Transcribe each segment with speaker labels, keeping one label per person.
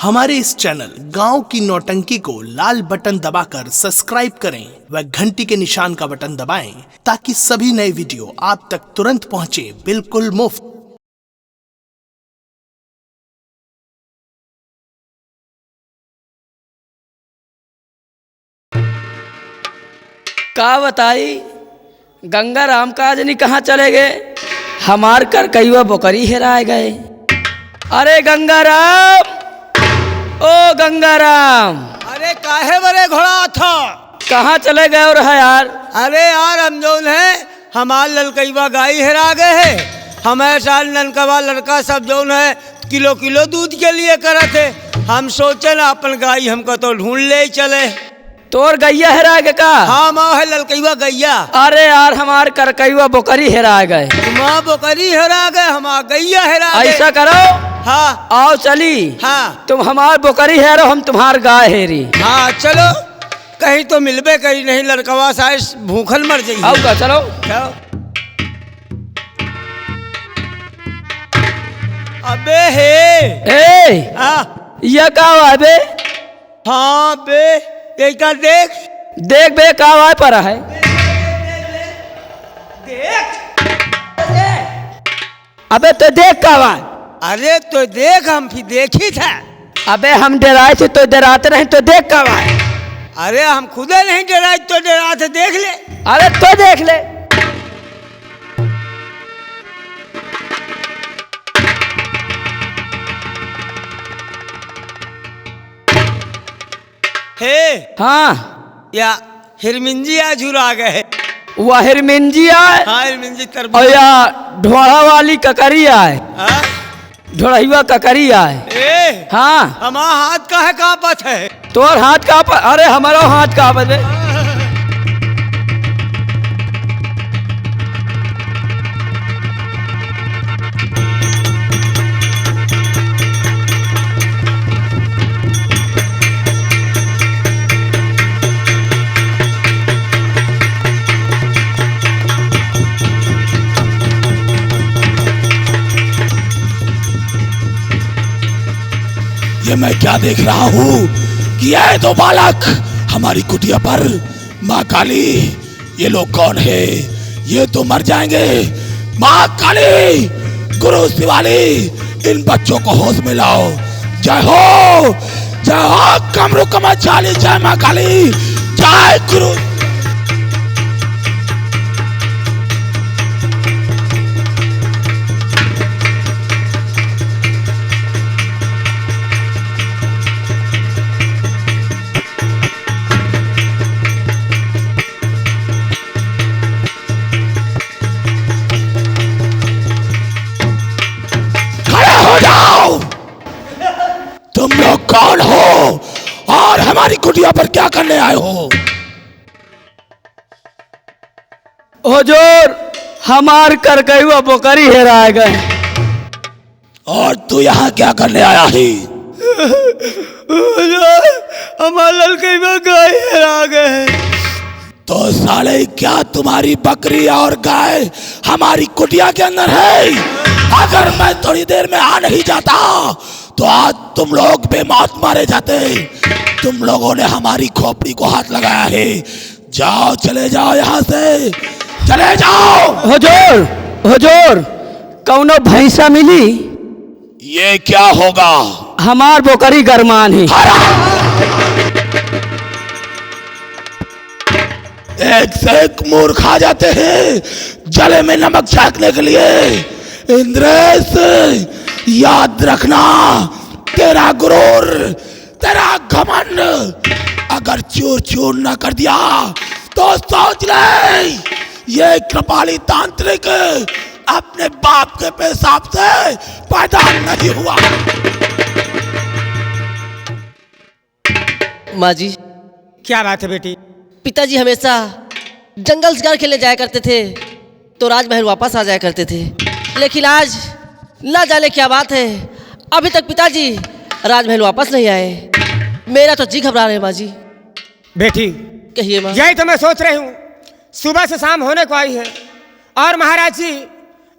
Speaker 1: हमारे इस चैनल गांव की नौटंकी को लाल बटन दबाकर सब्सक्राइब करें व घंटी के निशान का बटन दबाएं ताकि सभी नए वीडियो आप तक तुरंत पहुंचे बिल्कुल मुफ्त।
Speaker 2: का बताई गंगा राम का जनी कहाँ चले गए। हमार कर कईवा बोकरी हेराए गए। अरे गंगा राम, ओ गंगा राम,
Speaker 3: अरे काहे बरे घोड़ा था,
Speaker 2: कहाँ चले गए और है यार।
Speaker 3: अरे यार हम जौन है हमार ललकईवा गाय हेरा गए है। हमारे साल ननकवा लड़का सब जौन है किलो किलो दूध के लिए करत है। हम सोचे ना अपन गाय हमको तो ढूंढ ले चले।
Speaker 2: तोर गैया हेरा गए का?
Speaker 3: हाँ माँ है ललकईवा गैया।
Speaker 2: अरे यार हमार कर कईवा बोकरी हेरा गए।
Speaker 3: माँ बोकरी हेरा गए, हमार गैया हेरा गए।
Speaker 2: ऐसा करो,
Speaker 3: हाँ
Speaker 2: आओ चली।
Speaker 3: हाँ
Speaker 2: तुम हमार बोकरी हेरो, हम तुम्हार गाय हेरी।
Speaker 3: हाँ चलो, कहीं तो मिलबे करी, नहीं लड़कवा साइज भूखल मर जाइए।
Speaker 2: आओ का चलो।
Speaker 3: अबे हे
Speaker 2: ए
Speaker 3: हाँ
Speaker 2: ये का हुआ बे?
Speaker 3: हाँ बे देखा देख
Speaker 2: देख बे का हुआ पर है। अबे तो देख का हुआ।
Speaker 3: अरे तो देख, हम फिर देखी था।
Speaker 2: अबे हम डराए थे तो डराते नहीं, तो देख का हुआ।
Speaker 3: अरे हम खुदे नहीं डराए तो डरा थे, देख ले।
Speaker 2: अरे तो देख ले।
Speaker 3: हे
Speaker 2: हाँ
Speaker 3: या हिरमिंजी आज झुरा गए।
Speaker 2: वह हिरमिंजी आए
Speaker 3: हाँ हिरमिंजी
Speaker 2: और
Speaker 3: तरबूज।
Speaker 2: या ढोड़ा वाली ककरी आए,
Speaker 3: हाँ?
Speaker 2: ढोड़ाईवा ककरी आए।
Speaker 3: ए
Speaker 2: हाँ
Speaker 3: हमारा हाथ का है कहाँ पथ है।
Speaker 2: तोर हाथ का पर, अरे हमारा हाथ का बजे।
Speaker 4: ये मैं क्या देख रहा हूँ कि ये दो बालक हमारी कुटिया पर। माँ काली, ये लोग कौन है? ये तो मर जाएंगे। माँ काली, गुरु शिवाली, इन बच्चों को होश में लाओ। जय हो कमरू कमर चाली। जय माँ काली, जय गुरु। तुम लोग कौन हो और हमारी कुटिया पर क्या करने आए हो?
Speaker 2: हुजूर हमार कर गई हुआ बोकरी हेरा गए।
Speaker 4: और तू यहाँ क्या करने आया है?
Speaker 3: हमारा ललकईवा गाय हेरा गए।
Speaker 4: तो साले क्या तुम्हारी बकरी और गाय हमारी कुटिया के अंदर है? अगर मैं थोड़ी देर में आ नहीं जाता तो आज तुम लोग बेमौत मारे जाते। तुम लोगों ने हमारी खोपड़ी को हाथ लगाया है। जाओ, चले जाओ यहाँ से, चले जाओ।
Speaker 2: हुजूर कौनो भैंसा मिली?
Speaker 4: ये क्या होगा?
Speaker 2: हमार बोकरी गरमान है।
Speaker 4: एक से एक मूर्ख आ जाते हैं जले में नमक छाकने के लिए। इंद्रेश, याद रखना, तेरा गुरूर, तेरा घमंड अगर चूर चूर न कर दिया तो सोच ले, ये कृपाली तांत्रिक अपने बाप के पेशाब से पैदा नहीं हुआ।
Speaker 5: माँ जी,
Speaker 3: क्या बात है बेटी?
Speaker 5: पिताजी हमेशा जंगल शिकार खेलने जाया करते थे तो राजमहल वापस आ जाया करते थे, लेकिन आज ना जाने क्या बात है, अभी तक पिताजी राजमहल वापस नहीं आए। मेरा तो जी घबरा रहा है माँ जी।
Speaker 3: बेटी
Speaker 5: कहिए माँ।
Speaker 3: यही तो मैं सोच रही हूँ, सुबह से शाम होने को आई है और महाराज जी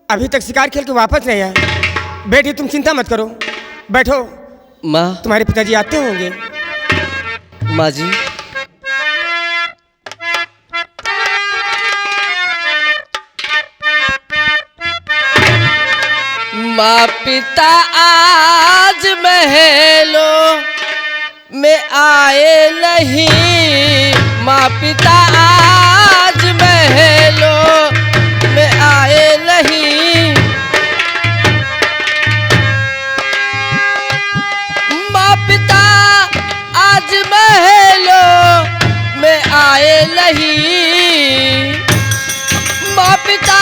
Speaker 3: अभी तक शिकार खेल के वापस नहीं आए। बेटी तुम चिंता मत करो, बैठो
Speaker 5: माँ।
Speaker 3: तुम्हारे पिताजी आते होंगे।
Speaker 5: माँ जी। माँ पिता आज महलों में आए नहीं, माँ पिता आज महलों में आए नहीं, माँ पिता आज महलों में आए नहीं, माँ पिता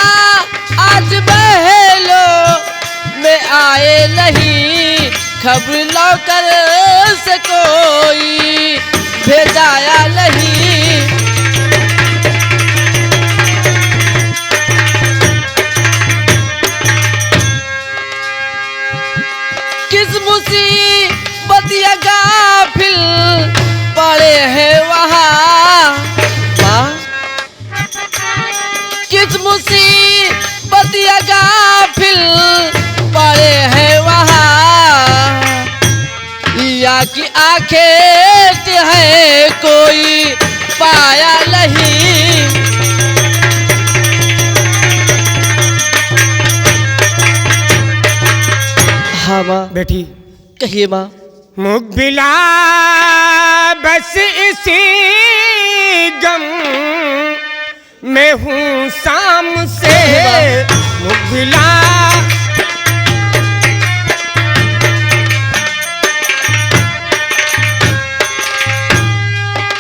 Speaker 5: आज महलों में आए नहीं, खबर लौकर से कोई भेजाया नहीं, किस मुसीबत या गाफिल पड़े हैं वहाँ, किस मुसीबत या गाफिल पड़े हैं वहाँ, या कि आखेट है कोई पाया नहीं। हाँ माँ।
Speaker 3: बेटी
Speaker 5: कहिए माँ।
Speaker 3: मुकबिला बस इसी गम मैं हूँ शाम से, मुकबिला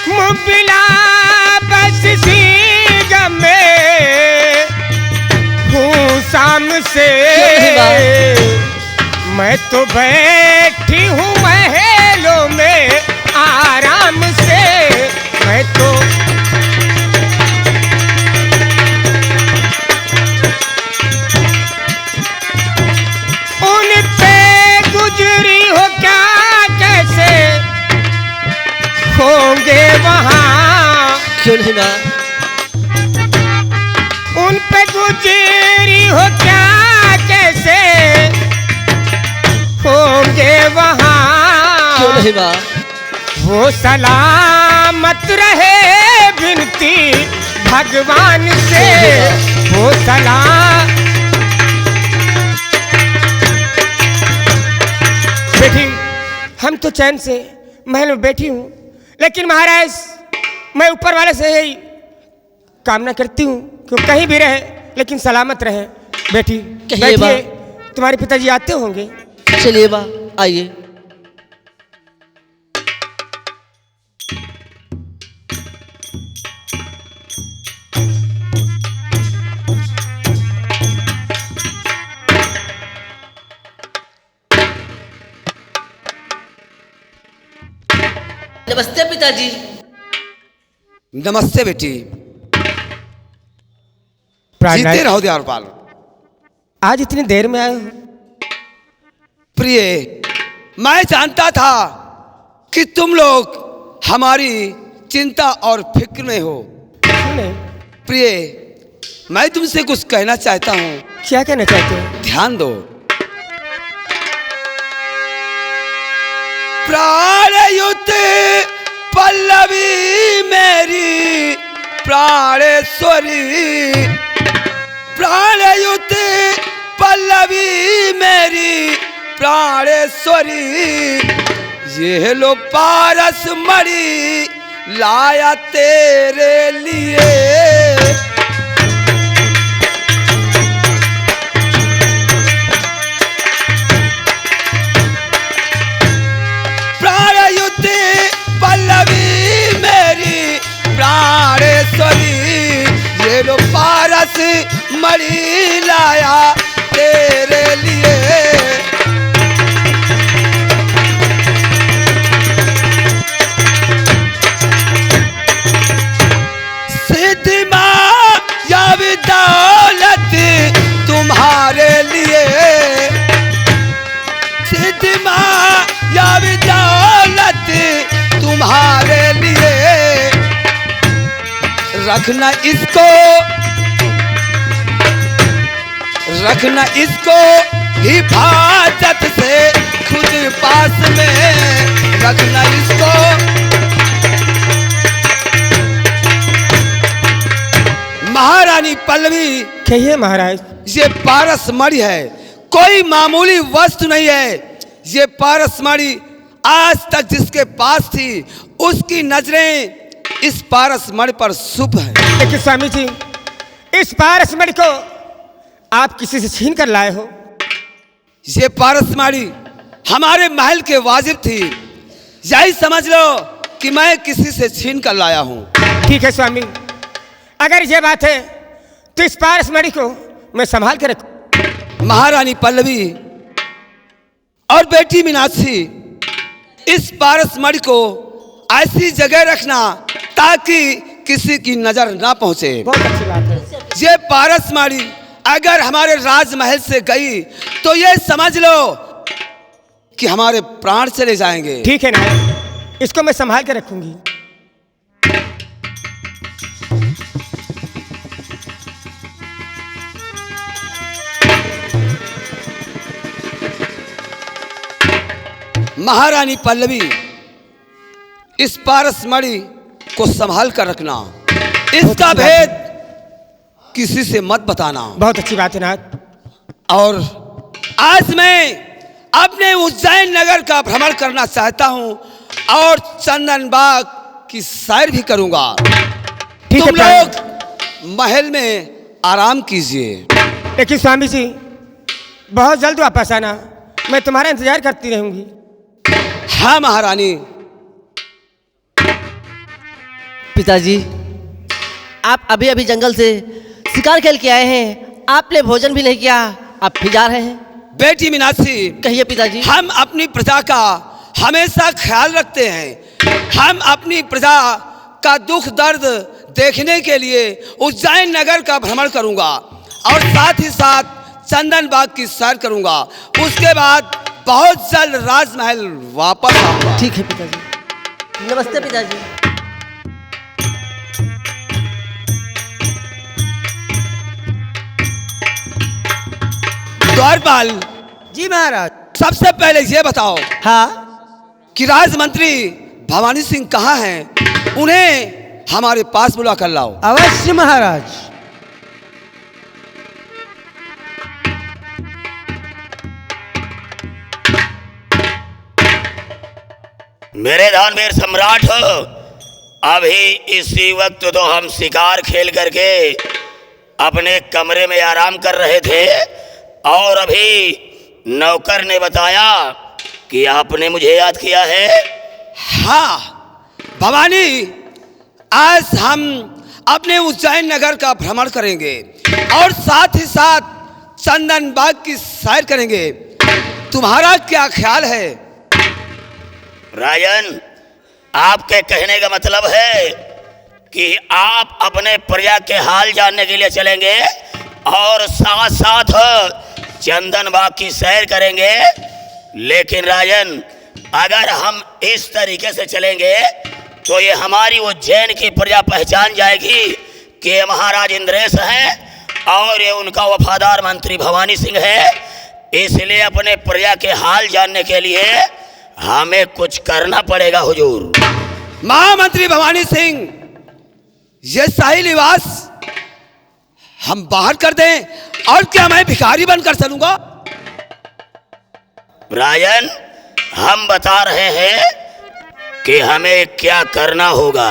Speaker 3: मुकबिला बस इसी गम में हूँ शाम से, मैं तो बैठी हूँ महलों में आराम से, मैं तो उन पे गुजरी हो क्या कैसे होंगे वहाँ,
Speaker 5: क्यों नहीं माँ।
Speaker 3: उन पे गुजरी हो क्या कैसे होंगे वहाँ,
Speaker 5: क्यों नहीं माँ।
Speaker 3: वो सलामत रहे विनती भगवान से, वो सलाम। बेटी हम तो चैन से महल में बैठी हूँ, लेकिन महाराज मैं ऊपर वाले से यही कामना करती हूँ कि कहीं भी रहे लेकिन सलामत रहे। बेटी
Speaker 5: कहिए
Speaker 3: बैठिए, तुम्हारे पिताजी आते होंगे।
Speaker 5: चलिए माँ आइए। नमस्ते पिताजी।
Speaker 6: नमस्ते बेटी, जीते रहो दयालपाल।
Speaker 3: आज इतनी देर में आए हो?
Speaker 6: प्रिय, मैं जानता था कि तुम लोग हमारी चिंता और फिक्र में हो। प्रिय, मैं तुमसे कुछ कहना चाहता हूँ।
Speaker 3: क्या कहना चाहते हो?
Speaker 6: ध्यान दो। प्राणयुत पल्लवी मेरी प्राणेश्वरी, प्राणयुत पल्लवी मेरी प्राणेश्वरी, ये लो पारस मणि लाया तेरे लिए। प्राणयुत पल्लवी मेरी प्राणेश्वरी, ये लो पारस मणि लाया तेरे लिए। सिद्धि माँ या दौलत तुम्हारे लिए, सिद्धि माँ या दौलत तुम्हारे लिए। रखना इसको, रखना इसको हिफाजत से खुद पास में रखना इसको। महारानी पल्लवी,
Speaker 7: कहिए महाराज।
Speaker 6: ये पारसमणि है, कोई मामूली वस्तु नहीं है। ये पारसमणि आज तक जिसके पास थी उसकी नजरें इस पारसमणि पर शुभ है।
Speaker 7: लेकिन स्वामी जी, इस पारसमणि को आप किसी से छीन कर लाए हो?
Speaker 6: ये पारसमणि हमारे महल के वाजिब थी, यही समझ लो कि मैं किसी से छीन कर लाया हूं।
Speaker 7: ठीक है स्वामी, अगर ये बात है तो इस पारसमणि को मैं संभाल कर रखूं।
Speaker 6: महारानी पल्लवी और बेटी मीनाक्षी, इस पारसमणि को ऐसी जगह रखना ताकि किसी की नजर ना पहुंचे।
Speaker 7: बहुत अच्छी बात है।
Speaker 6: ये पारसमणि अगर हमारे राजमहल से गई तो ये समझ लो कि हमारे प्राण चले जाएंगे।
Speaker 7: ठीक है ना, इसको मैं संभाल कर रखूंगी।
Speaker 6: महारानी पल्लवी, इस पारसमणि को संभाल कर रखना, इसका भेद किसी से मत बताना।
Speaker 7: बहुत अच्छी बात है नाथ।
Speaker 6: और आज मैं अपने उज्जैन नगर का भ्रमण करना चाहता हूं और चंदन बाग की सैर भी करूंगा। तुम लोग महल में आराम कीजिए।
Speaker 7: लेकिन स्वामी जी, बहुत जल्द वापस आना, मैं तुम्हारा इंतजार करती रहूंगी।
Speaker 6: हाँ महारानी।
Speaker 5: पिताजी, आप अभी अभी जंगल से शिकार खेल के आए हैं, आपने भोजन भी नहीं किया, आप फिर जा रहे हैं।
Speaker 6: बेटी मीनाक्षी,
Speaker 5: कहिए पिताजी।
Speaker 6: हम अपनी प्रजा का हमेशा ख्याल रखते हैं। हम अपनी प्रजा का दुख दर्द देखने के लिए उज्जैन नगर का भ्रमण करूंगा और साथ ही साथ चंदन बाग की सैर करूंगा। उसके बाद बहुत जल्द राजमहल वापस आऊंगा।
Speaker 5: ठीक है पिताजी। नमस्ते पिताजी।
Speaker 6: द्वारपाल
Speaker 3: जी महाराज।
Speaker 6: सबसे पहले ये बताओ
Speaker 3: हाँ,
Speaker 6: कि राजमंत्री भवानी सिंह कहाँ हैं? उन्हें हमारे पास बुला कर लाओ।
Speaker 3: अवश्य महाराज।
Speaker 8: मेरे दानवीर सम्राट, अभी इसी वक्त तो हम शिकार खेल करके अपने कमरे में आराम कर रहे थे और अभी नौकर ने बताया कि आपने मुझे याद किया है।
Speaker 6: हाँ भवानी, आज हम अपने उज्जैन नगर का भ्रमण करेंगे और साथ ही साथ चंदन बाग की सैर करेंगे। तुम्हारा क्या ख्याल है?
Speaker 8: राजन, आपके कहने का मतलब है कि आप अपने प्रजा के हाल जानने के लिए चलेंगे और साथ साथ चंदन बाग की सैर करेंगे। लेकिन राजन, अगर हम इस तरीके से चलेंगे तो ये हमारी उज्जैन की प्रजा पहचान जाएगी कि ये महाराज इंद्रेश हैं और ये उनका वफादार मंत्री भवानी सिंह है। इसलिए अपने प्रजा के हाल जानने के लिए हमें कुछ करना पड़ेगा हुजूर।
Speaker 6: महामंत्री भवानी सिंह, ये शाही निवास हम बाहर कर दें और क्या मैं भिखारी बनकर चलूंगा?
Speaker 8: राजन, हम बता रहे हैं कि हमें क्या करना होगा।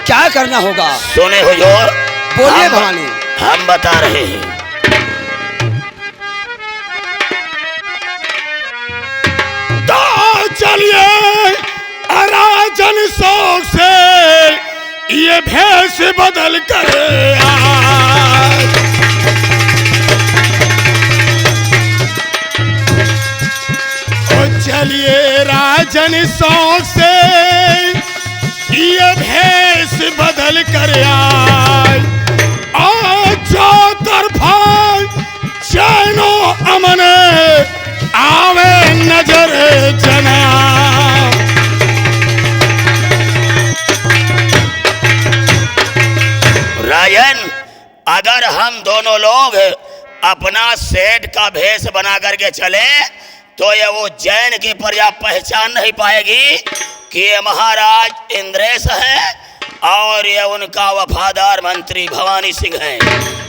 Speaker 6: क्या करना होगा?
Speaker 8: सुने हुजूर।
Speaker 6: बोलिए भवानी।
Speaker 8: हम बता रहे हैं।
Speaker 4: तो चलिए राजन शौक से ये भेष बदल कर आए। चलिए राजन शौक से ये भेष बदल कर आए और जो तरफा चैनो अमन आवे नजर जना।
Speaker 8: राजन, अगर हम दोनों लोग अपना सेठ का भेष बना करके चले तो ये उज्जैन की प्रजा पहचान नहीं पाएगी कि ये महाराज इंद्रेश है और ये उनका वफादार मंत्री भवानी सिंह है।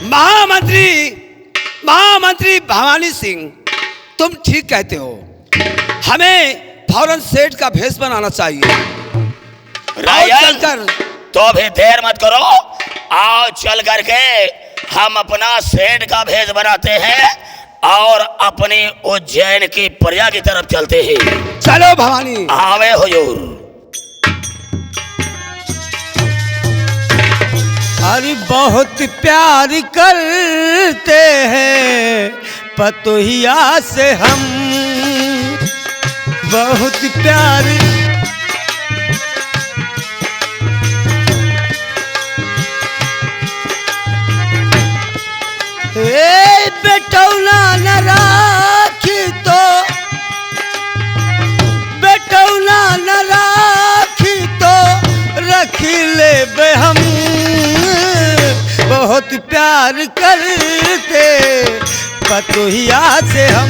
Speaker 6: महामंत्री भवानी सिंह, तुम ठीक कहते हो। हमें फौरन सेठ का भेष बनाना चाहिए।
Speaker 8: राजन, तो भी देर मत करो, आओ चल करके हम अपना सेठ का भेष बनाते हैं और अपनी उज्जैन की प्रजा की तरफ चलते हैं।
Speaker 6: चलो भवानी।
Speaker 8: आवे हुजूर।
Speaker 3: अरे बहुत प्यार करते हैं पतोहिया से हम, बहुत प्यार। ए बेटौना न राखी तो, बेटौना न राखी तो रख ले बे हम, बहुत प्यार करते पतोहिया से हम।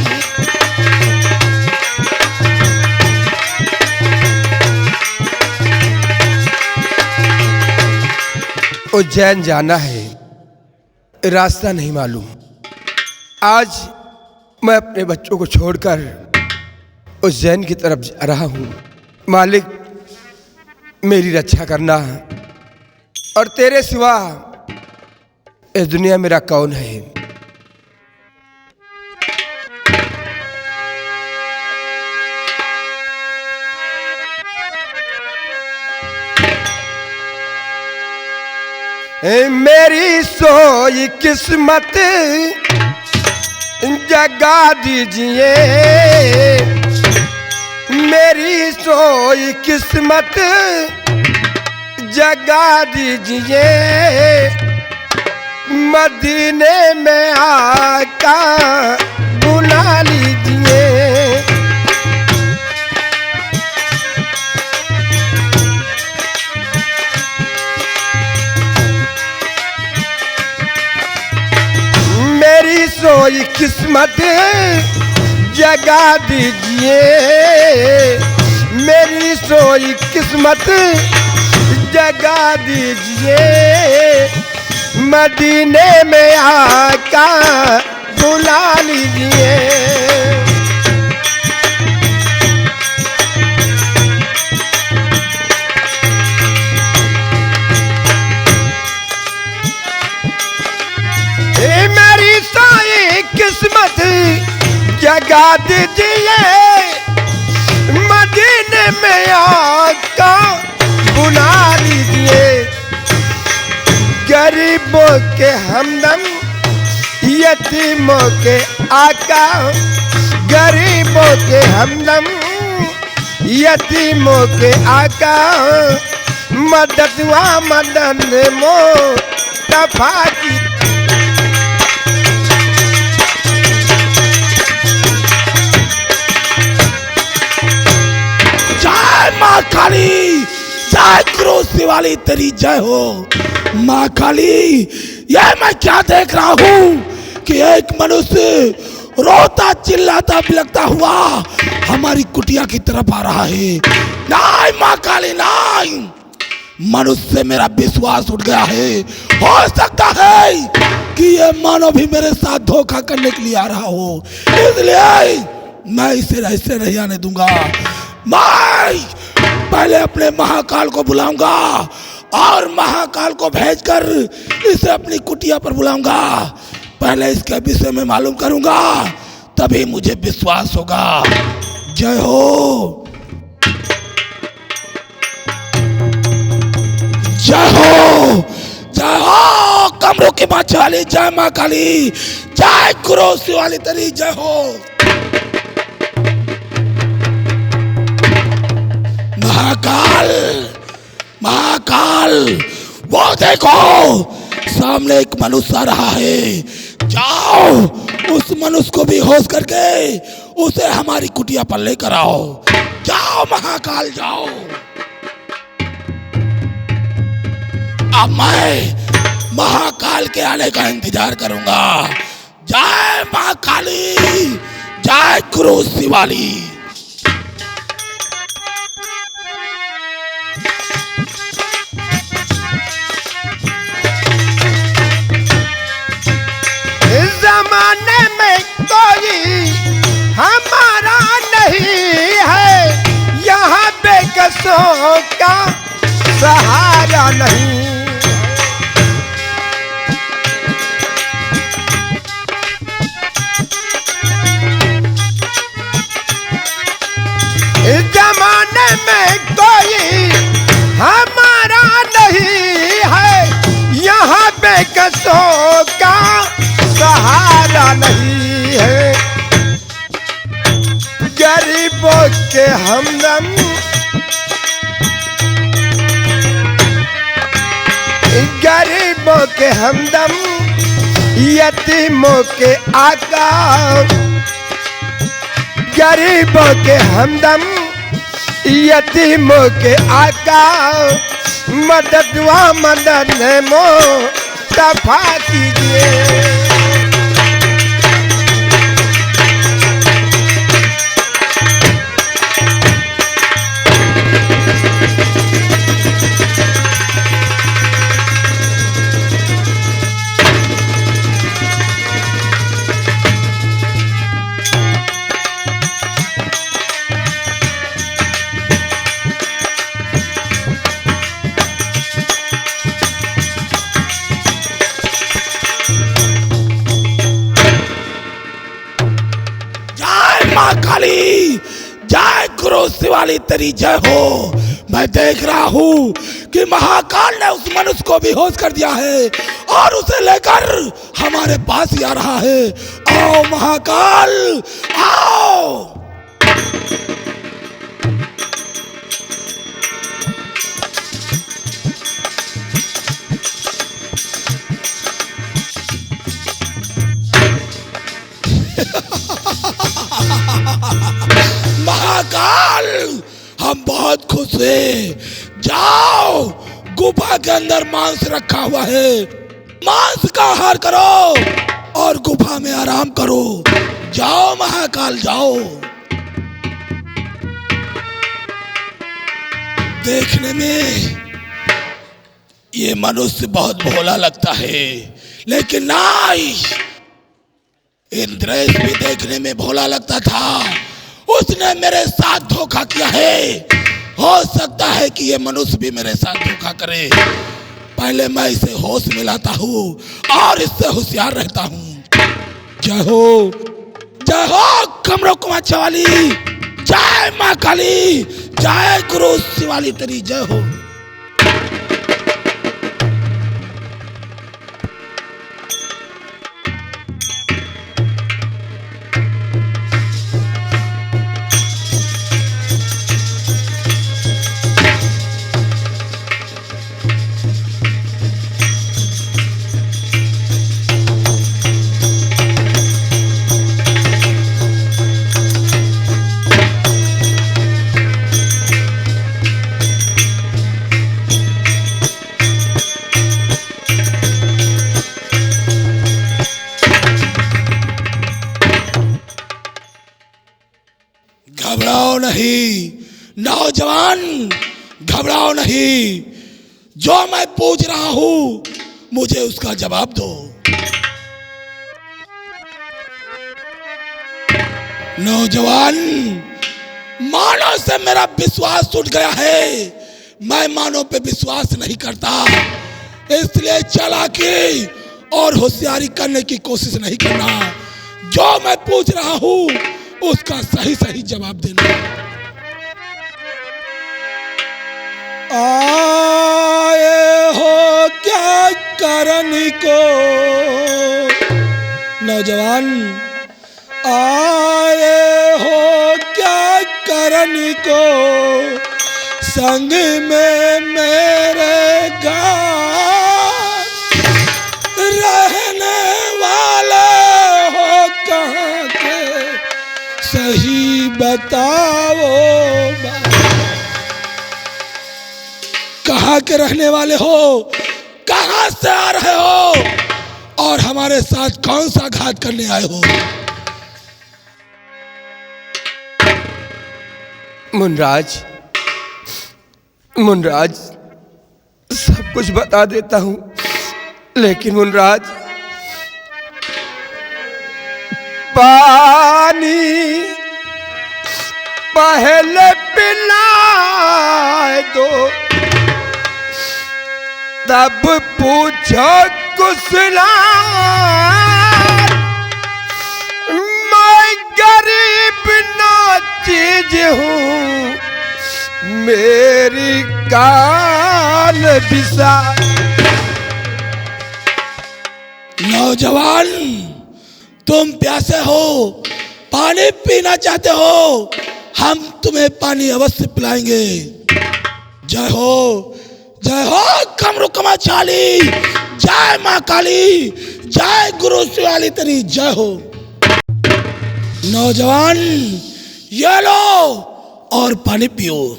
Speaker 6: उज्जैन जाना है, रास्ता नहीं मालूम। आज मैं अपने बच्चों को छोड़कर उज्जैन की तरफ जा रहा हूँ। मालिक, मेरी रक्षा करना, और तेरे सिवा इस दुनिया मेरा कौन है। मेरी सोई किस्मत जगा दीजिए, मेरी सोई किस्मत जगा दीजिए, मदीने में आका बुला लीजिए। मेरी सोई किस्मत जगा दीजिए, मेरी सोई किस्मत जगा दीजिए, मदीने में आका बुला लीजिए। मेरी सारी किस्मत जगा दीजिए, मदीने में आका बुला लीजिए। गरीबों के हमदम, यतीमों के आका, गरीबों के हमदम, यतीमों के आका, मददवा मदन मो तफा की।
Speaker 4: जय माँ काली, जय क्रोध वाली तेरी जय हो। माँ काली, यह मैं क्या देख रहा हूँ कि एक मनुष्य रोता चिल्लाता बिलखता हुआ हमारी कुटिया की तरफ आ रहा है। नहीं माँ काली, नहीं, मनुष्य से मेरा विश्वास उठ गया है। हो सकता है कि ये मानो भी मेरे साथ धोखा करने के लिए आ रहा हो, इसलिए मैं इसे ऐसे नहीं आने दूंगा। मैं पहले अपने महाकाल को बुलाऊंगा और महाकाल को भेजकर इसे अपनी कुटिया पर बुलाऊंगा। पहले इसके विषय में मालूम करूंगा, तभी मुझे विश्वास होगा। जय हो, जय हो, जय हो कमरों की माँ वाली, जय माँ काली, जय क्रोध वाली तेरी जय हो। महाकाल, महाकाल, वो देखो सामने एक मनुष्य आ रहा है। जाओ उस मनुष्य को भी होश करके उसे हमारी कुटिया पर लेकर आओ। जाओ महाकाल, जाओ। अब मैं महाकाल के आने का इंतजार करूंगा। जय महाकाली, जय गुरु शिवाली।
Speaker 7: इस जमाने में कोई हमारा नहीं है, यहाँ बेकसों का सहारा नहीं। इस जमाने में कोई हमारा नहीं है, यहाँ बेकसों का सहारा नहीं है। गरीबों के हमदम, गरीबों के हमदम, यतीमों के आका, गरीबों के हमदम, यतीमों के आका, मदद व मदद मो सफा कीजिए।
Speaker 4: काली, जय गुरु शिवाली तेरी जय हो। मैं देख रहा हूँ कि महाकाल ने उस मनुष्य को बेहोश कर दिया है और उसे लेकर हमारे पास ही आ रहा है। आओ महाकाल, आओ। महाकाल, हम बहुत खुश हैं। जाओ, गुफा के अंदर मांस रखा हुआ है, मांस का आहार करो और गुफा में आराम करो। जाओ महाकाल, जाओ। देखने में ये मनुष्य बहुत भोला लगता है, लेकिन नहीं, इंद्रेश भी देखने में भोला लगता था। उसने मेरे साथ धोखा किया है। हो सकता है कि ये मनुष्य भी मेरे साथ धोखा करे। पहले मैं इसे होश में लाता हूँ और इससे होशियार रहता हूँ। जय हो कमरों कुमाचा वाली, जय माँ काली, जय गुरु शिवाली तेरी जय हो। घबराओ नहीं नौजवान, घबराओ नहीं। जो मैं पूछ रहा हूं मुझे उसका जवाब दो। नौजवान, मानव से मेरा विश्वास टूट गया है। मैं मानव पे विश्वास नहीं करता, इसलिए चालाकी और होशियारी करने की कोशिश नहीं करना। जो मैं पूछ रहा हूं उसका सही सही जवाब देना। आए हो क्या करने को नौजवान, आए हो क्या करने को, संग में मेरे गाँव रहने वाले हो कहाँ के, सही बताओ। कहाँ के रहने वाले हो, कहाँ से आ रहे हो और हमारे साथ कौन सा घात करने आए हो?
Speaker 6: मुनराज, मुनराज, सब कुछ बता देता हूँ, लेकिन मुनराज, पानी पहले पिलाए दो, तब पूछो कुशला। मैं गरीब ना चीज हूँ, मेरी कान बिसा।
Speaker 4: नौजवान, तुम प्यासे हो, पानी पीना चाहते हो, हम तुम्हें पानी अवश्य पिलाएंगे। जय हो कमरू कमा चाली, जय माँ काली, जय गुरु शिवाली तेरी जय हो। नौजवान, ये लो और पानी पियो।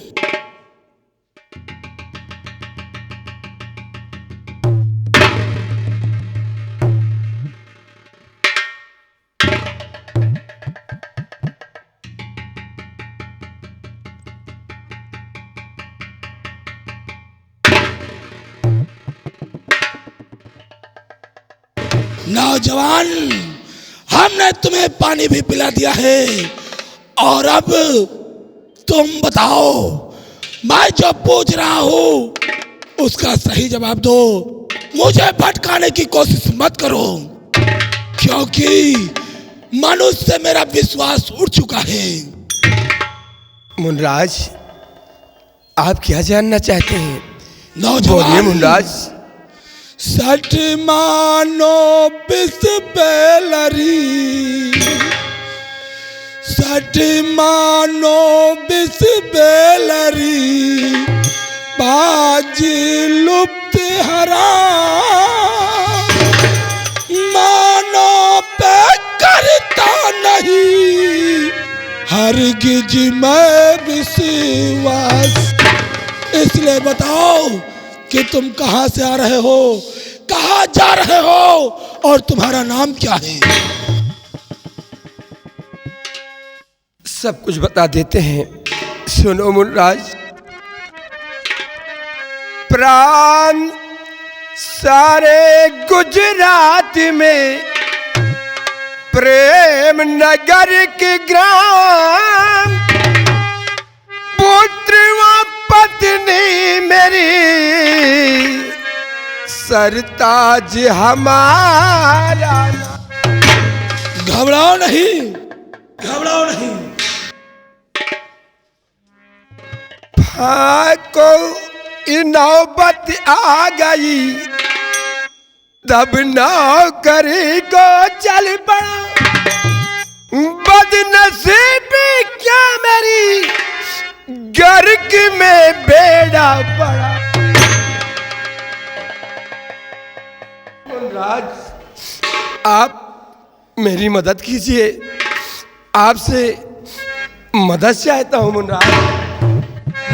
Speaker 4: नौजवान, हमने तुम्हें पानी भी पिला दिया है, और अब तुम बताओ, मैं जो पूछ रहा हूं उसका सही जवाब दो। मुझे भटकाने की कोशिश मत करो, क्योंकि मनुष्य से मेरा विश्वास उठ चुका है।
Speaker 6: मुनराज, आप क्या जानना चाहते हैं?
Speaker 4: नौजवान,
Speaker 6: बोलिए मुनराज।
Speaker 4: 60 मानो बिस्बेलरी, 60 मानो बिस्बेलरी, बाजी लुप्त हरा, मानो पे करता नहीं हरगिज मैं विश्वास। इसलिए बताओ कि तुम कहां से आ रहे हो, कहां जा रहे हो, और तुम्हारा नाम क्या है?
Speaker 6: सब कुछ बता देते हैं, सुनो मुनराज। प्राण सारे गुजरात में, प्रेम नगर के ग्राम, पुत्र व पत्नी मेरी, सरताज हमारा।
Speaker 4: घबराओ नहीं, घबराओ नहीं।
Speaker 6: को नौबत आ गई, तब नौकरी को चल पड़ा। बदनसीबी क्या मेरी, गर्क में बेड़ा पड़ा। मुनराज, आप मेरी मदद कीजिए, आपसे मदद चाहता हूँ मुनराज।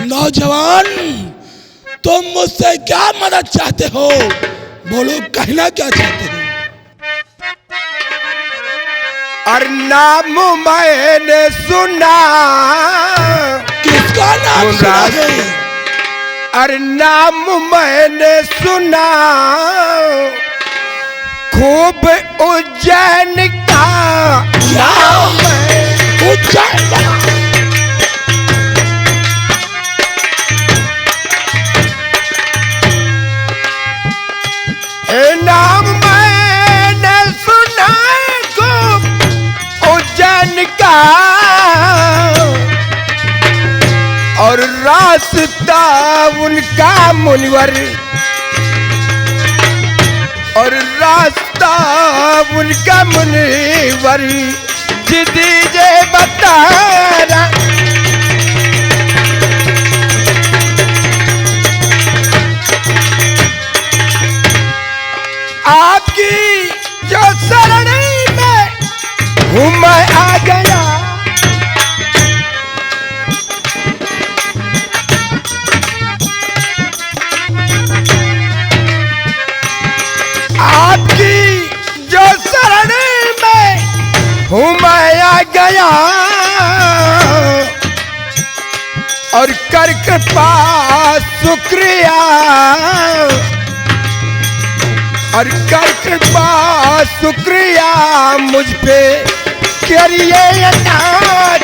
Speaker 4: नौजवान, तुम मुझसे क्या मदद चाहते हो? बोलो, कहना क्या चाहते हो?
Speaker 6: और नाम मैंने सुना।
Speaker 4: किसका नाम सुना है?
Speaker 6: और नाम मैंने सुना, खूब उज्जैन का नाम है।
Speaker 4: उज्जैन का
Speaker 6: नाम मैंने सुना, खूब उज्जैन का, और रास्ता उनका मुनिवर, और रास्ता उनका मुनिवर, दीजिए बताना। आपकी जो शरण में हूँ मैं आ गया, आपकी जो शरण में हूँ मैं आ गया,
Speaker 7: कर कृपा शुक्रिया, और कर कृपा शुक्रिया मुझ पे करिए अनाथ।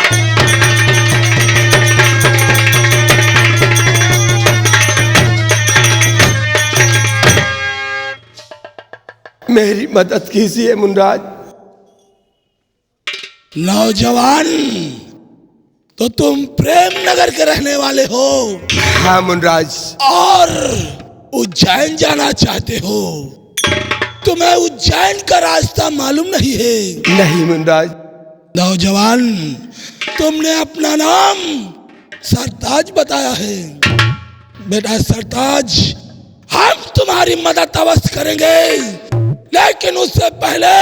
Speaker 7: मेरी मदद कीजिए मुनराज।
Speaker 4: नौजवान, तो तुम प्रेम नगर के रहने वाले हो?
Speaker 7: हाँ मुनराज।
Speaker 4: और उज्जैन जाना चाहते हो? तुम्हें उज्जैन का रास्ता मालूम नहीं है?
Speaker 7: नहीं मुनराज।
Speaker 4: नौजवान, तुमने अपना नाम सरताज बताया है। बेटा सरताज, हम तुम्हारी मदद अवश्य करेंगे, लेकिन उससे पहले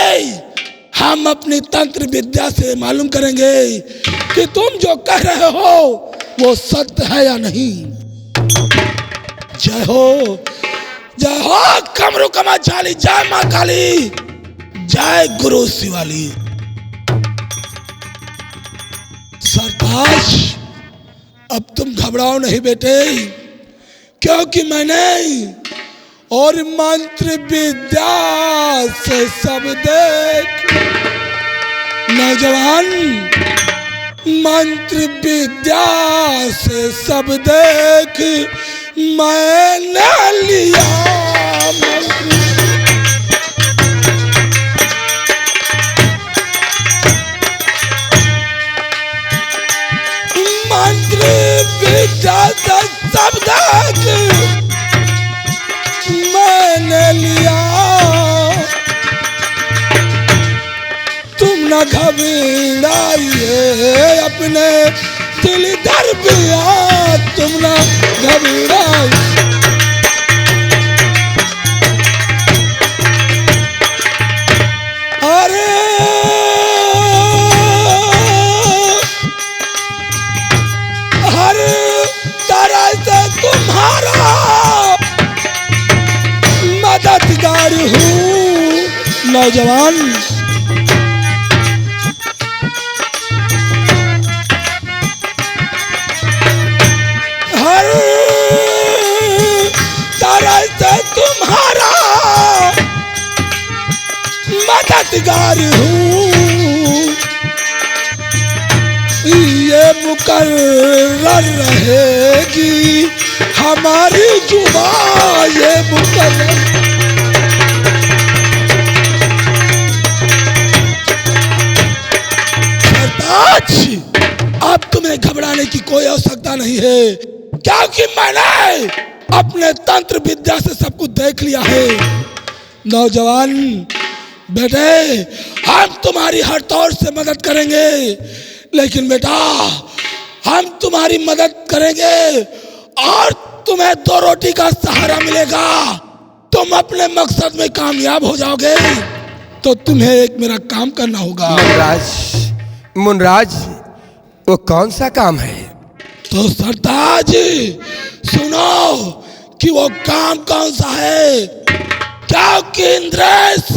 Speaker 4: हम अपनी तंत्र विद्या से मालूम करेंगे कि तुम जो कह रहे हो वो सत्य है या नहीं। जय हो कमरू कमा झाली, जय माँ काली, जय गुरु शिवाली। सरताज, अब तुम घबराओ नहीं बेटे, क्योंकि मैंने और मंत्र विद्या से सब देख। नौजवान, मंत्र विद्या से सब देख मैंने लिया मंत्र विद्या से सब देख मैंने लिया। तुम न घबराइए अपने दिल दर्दिया, तुम न घबराइए। अरे हर तरह से तुम्हारा मददगार हूँ। नौजवान, हर तरह से तुम्हारा मददगार हूँ। ये मुकर्रर रहेगी हमारी जुबान, ये मुकर्रर। अब तुम्हें घबराने की कोई आवश्यकता नहीं है, क्योंकि मैंने अपने तंत्र विद्या से सब कुछ देख लिया है। नौजवान बेटे, हम तुम्हारी हर तौर से मदद करेंगे, लेकिन बेटा हम तुम्हारी मदद करेंगे और तुम्हें 2 रोटी का सहारा मिलेगा। तुम अपने मकसद में कामयाब हो जाओगे, तो तुम्हें एक मेरा काम करना होगा।
Speaker 7: मुनराज, वो कौन सा काम है?
Speaker 4: तो सरताज सुनो कि वो काम कौन सा है, क्योंकि इंद्रेश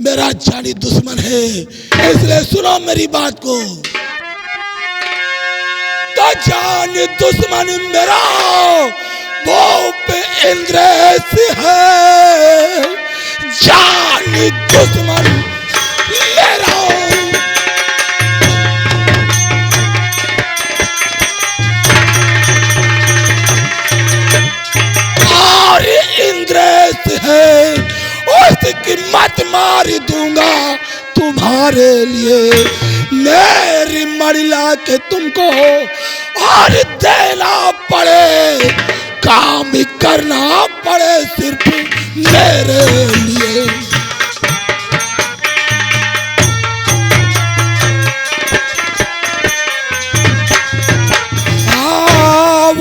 Speaker 4: मेरा जानी दुश्मन है, इसलिए सुनो मेरी बात को। तो जानी दुश्मन मेरा भूप इंद्रेश है, जानी दुश्मन मेरा। और इंद्रेश है, उसकी मत मार दूंगा तुम्हारे लिए। मेरी मड़िला के तुमको और देना पड़े, काम करना पड़े सिर्फ मेरे लिए।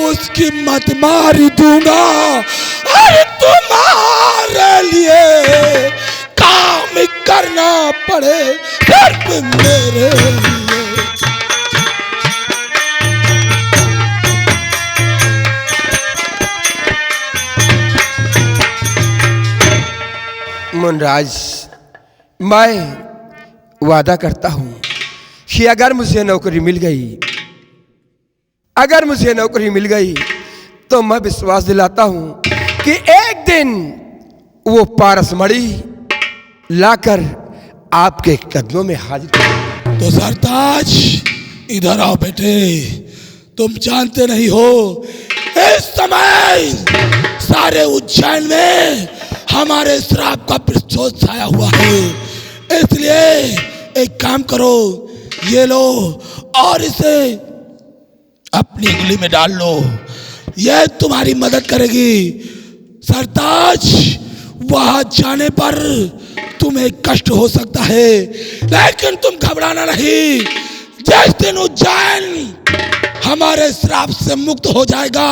Speaker 4: उसकी मत मार दूंगा और तुम्हारे लिए काम करना पड़े सिर्फ मेरे लिए।
Speaker 7: मुनराज, मैं वादा करता हूं कि अगर मुझे नौकरी मिल गई
Speaker 6: अगर मुझे नौकरी मिल गई तो मैं विश्वास दिलाता हूँ कि एक दिन वो पारसमणि लाकर आपके कदमों में हाजिर करूंगा।
Speaker 4: तो सरताज इधर आओ बेटे। तुम जानते नहीं हो इस समय सारे उज्जैन में हमारे श्राप का प्रतिशोध छाया हुआ है। इसलिए एक काम करो, ये लो और इसे अपनी उंगली में डाल लो, यह तुम्हारी मदद करेगी। सरताज वहां जाने पर तुम्हें कष्ट हो सकता है, लेकिन तुम घबराना नहीं। जिस दिन उज्जैन हमारे श्राप से मुक्त हो जाएगा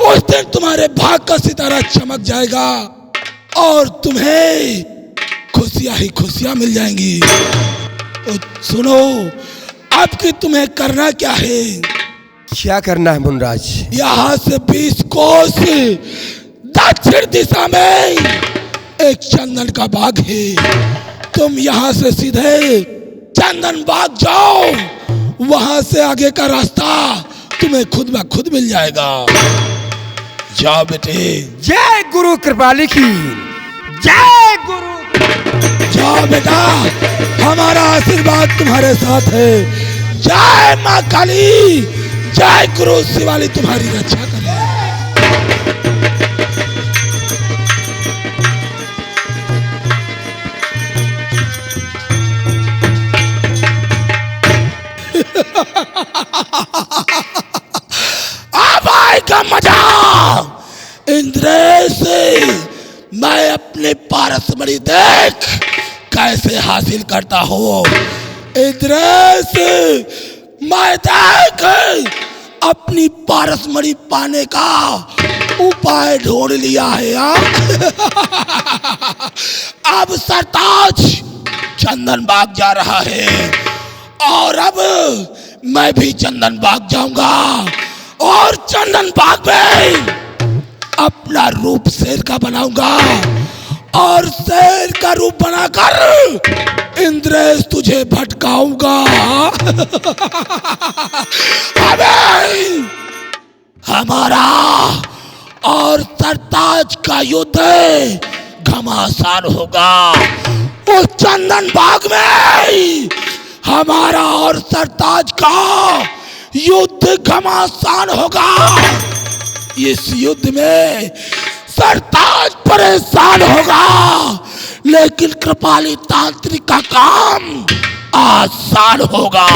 Speaker 4: उस दिन तुम्हारे भाग का सितारा चमक जाएगा और तुम्हें खुशियां ही खुशियां मिल जाएंगी। तो सुनो, अब कि तुम्हें करना क्या है?
Speaker 6: क्या करना है मुनराज?
Speaker 4: यहाँ से 20 कोस दक्षिण दिशा में एक चंदन का बाग है। तुम यहाँ से सीधे चंदन बाग जाओ, वहां से आगे का रास्ता तुम्हें खुद ब खुद मिल जाएगा। जाओ बेटे।
Speaker 6: जय गुरु कृपाली की जय गुरु।
Speaker 4: जाओ बेटा, हमारा आशीर्वाद तुम्हारे साथ है। जय माँ काली, जय गुरु शिवाली तुम्हारी रक्षा करे। अब आएगा मजा। इंद्रेश, मैं अपने पारसमणि देख कैसे हासिल करता हूँ। इंद्रेश, मैं देख अपनी पारसमणि पाने का उपाय ढूंढ लिया है। अब सरताज चंदन बाग जा रहा है और अब मैं भी चंदन बाग जाऊंगा और चंदन बाग में अपना रूप शेर का बनाऊंगा और शेर का रूप बनाकर इंद्रेश तुझे भटकाऊंगा। अबे हमारा और सरताज का युद्ध घमासान होगा। उस चंदन बाग में हमारा और सरताज का युद्ध घमासान होगा। इस युद्ध में सरताज परेशान होगा, लेकिन कृपाली तांत्रिक का काम आसान होगा।